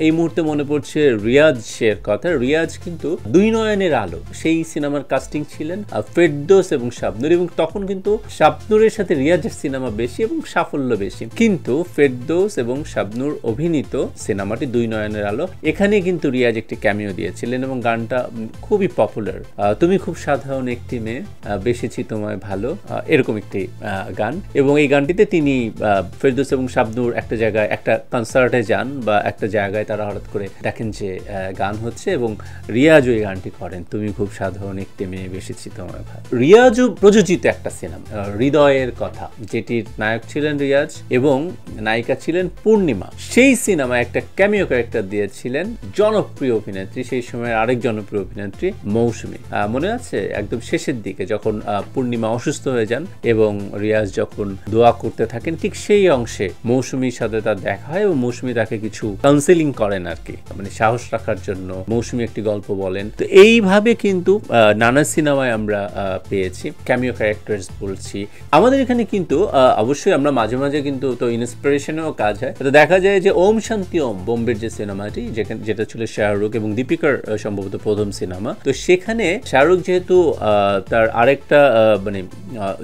এই মুহূর্তে মনে পড়ছে রিয়াজের কথা। রিয়াজ কিন্তু দুই নয়নের আলো সেই সিনেমার কাস্টিং ছিলেন ফেরদৌস এবং শাবনূর, এবং তখন কিন্তু শাবনূরের সাথে রিয়াজের সিনেমা বেশি এবং সাফল্য বেশি, কিন্তু ফেরদৌস এবং শাবনূর অভিনীত সিনেমাটি দুই নয়নের আলো, এখানে কিন্তু রিয়াজ একটি ক্যামিও দিয়েছিলেন এবং গানটা খুবই পপুলার। তুমি খুব সাধারণ একটি মেয়ে, বেসেছি তোমায় ভালো, এরকম একটি গান। এবং এই গানটিতে তিনি ফেরদৌস এবং শাবনূর একটা জায়গায় একটা কনসার্টে যান বা একটা জায়গায় তারা হঠাৎ করে দেখেন যে গান হচ্ছে এবং রিয়াজ ওই গানটি করেন, তুমি খুব সাধারণ একটি মেয়ে, বেসেছি তোমায় ভালো। রিয়াজও প্রযোজিত একটা সিনেমা হৃদয়ের কথা, যেটির নায়ক ছিলেন রিয়াজ এবং নায়িকা ছিলেন পূর্ণিমা। সেই সিনেমায় একটা ক্যামিও ক্যারেক্টার দিয়েছিলেন জনপ্রিয় অভিনেত্রী, সেই সময়ের আরেক জনপ্রিয় অভিনেত্রী মৌসুমী। মনে আছে একদম শেষের দিকে যখন পূর্ণিমা অসুস্থ হয়ে যান এবং রিয়াজ যখন দোয়া করতে থাকেন, ঠিক সেই অংশে মৌসুমীর সাথে তার দেখা হয় এবং মৌসুমী তাকে কিছু কাউন্সেলিং করেন আর কি, মানে সাহস রাখার জন্য মৌসুমী একটি গল্প বলেন। তো এইভাবে কিন্তু নানা সিনেমায় আমরা পেয়েছি ক্যামিও ক্যারেক্টার্স বলছি। আমাদের এখানে কিন্তু অবশ্যই আমরা মাঝে মাঝে কিন্তু তো ইন্সপিরেশনেও কাজ হয়। তো দেখা যায় যে ওম শান্তি ওম বোম্বের যে সিনেমাটি, যেটা ছিল শাহরুখ এবং দীপিকার সম্ভবত প্রথম সিনেমা, তো সেখানে শাহরুখ যেহেতু তার আরেকটা মানে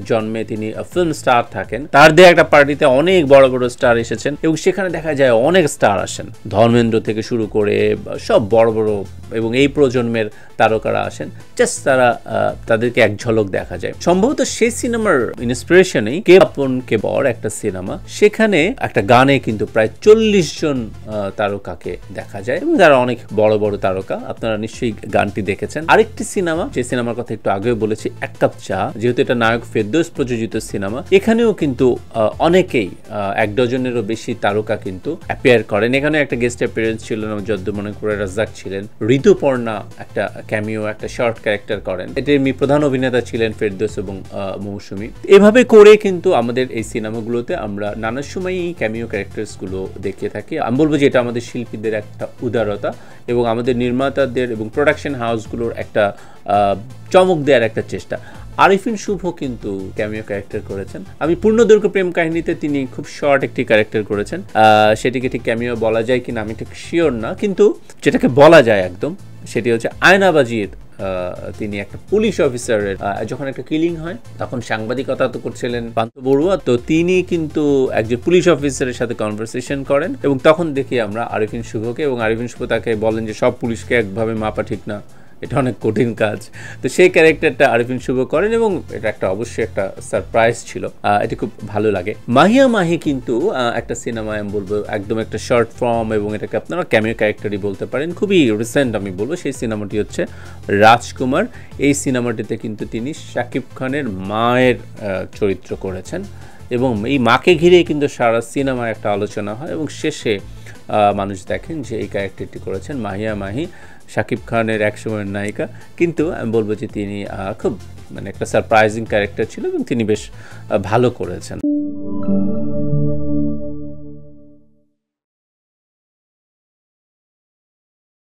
জন্মে তিনি ফিল্ম স্টার থাকেন, তার দিয়ে একটা পার্টিতে অনেক বড় বড় স্টার এসেছেন এবং সেখানে দেখা যায় অনেক স্টার আসেন, ধর্মেন্দ্র থেকে শুরু করে সব বড় বড় এবং এই প্রজন্মের তারকারা আসেন, জাস্ট তাদেরকে এক ঝলক দেখা যায়। সম্ভবত সেই সিনেমার ইন্সপিরেশনেই কে আপন কে বর একটা সিনেমা, সেখানে একটা গানে কিন্তু প্রায় 40 জন তারকাকে দেখা যায় এবং তারা অনেক বড় বড় তারকা, আপনারা নিশ্চয়ই গানটি দেখেছেন। আরেকটি সিনেমা, যে সিনেমার কথা একটু আগেও বলেছি, এক কাপ চা, যেহেতু এটা নায়ক ফেরদৌস প্রযোজিত সিনেমা, এখানেও কিন্তু অনেকেই 1 ডজনেরও বেশি তারকা কিন্তু অ্যাপিয়ার করেন। এখানে একটা গেস্ট অ্যাপিয়ারেন্স ছিল যদ্দূর মনে করে রাজ্জাক ছিলেন, ঋতুপর্ণা একটা ক্যামিও একটা শর্ট ক্যারেক্টার করেন, এটির প্রধান অভিনেতা ছিলেন ফেরদৌস এবং মৌসুমী। এভাবে করে কিন্তু আমাদের এই সিনেমাগুলোতে আমরা নানা সময় এই ক্যামিও ক্যারেক্টার্স গুলো দেখিয়ে থাকি। আমি বলবো যে এটা আমাদের শিল্পীদের একটা উদারতা এবং আমাদের নির্মাতাদের এবং প্রোডাকশন হাউসগুলোর একটা চমক দেওয়ার একটা চেষ্টা। আরিফিন শুভ কিন্তু ক্যামিও ক্যারেক্টার করেছেন। আমি পূর্ণদৈর্ঘ্য প্রেম কাহিনীতে তিনি খুব শর্ট একটি ক্যারেক্টার করেছেন, সেটিকে ঠিক ক্যামিও বলা যায় কিনা আমি ঠিক শিওর না, কিন্তু যেটাকে বলা যায় একদম সেটি হচ্ছে আয়নাবাজির তিনি একটা পুলিশ অফিসারের যখন একটা কিলিং হয় তখন সাংবাদিকতা তো করছিলেন পান্ত বড়ুয়া, তো তিনি কিন্তু একজন পুলিশ অফিসারের সাথে কনভারসেশন করেন এবং তখন দেখি আমরা আরিফিন শুভকে, এবং আরিফিন শুভ তাকে বলেন যে সব পুলিশকে একভাবে মাপা ঠিক না, এটা অনেক কঠিন কাজ। তো সেই ক্যারেক্টারটা আরিফিন শুভ করেন এবং এটা একটা অবশ্যই একটা সারপ্রাইজ ছিল, এটা খুব ভালো লাগে। মাহিয়া মাহি কিন্তু একটা সিনেমা আমি বলবো একদম একটা শর্ট ফর্ম এবং এটাকে আপনারা ক্যামিও ক্যারেক্টারই বলতে পারেন, খুবই রিসেন্ট আমি বলবো। সেই সিনেমাটি হচ্ছে রাজকুমার। এই সিনেমাটিতে কিন্তু তিনি শাকিব খানের মায়ের চরিত্র করেছেন এবং এই মাকে ঘিরেই কিন্তু সারা সিনেমায় একটা আলোচনা হয় এবং শেষে মানুষ দেখেন যে এই ক্যারেক্টারটি করেছেন মাহিয়া মাহি, শাকিব খানের একসময়ের নায়িকা। কিন্তু আমি বলবো যে তিনি খুব মানে একটা সারপ্রাইজিং ক্যারেক্টার ছিল এবং তিনি বেশ ভালো করেছেন।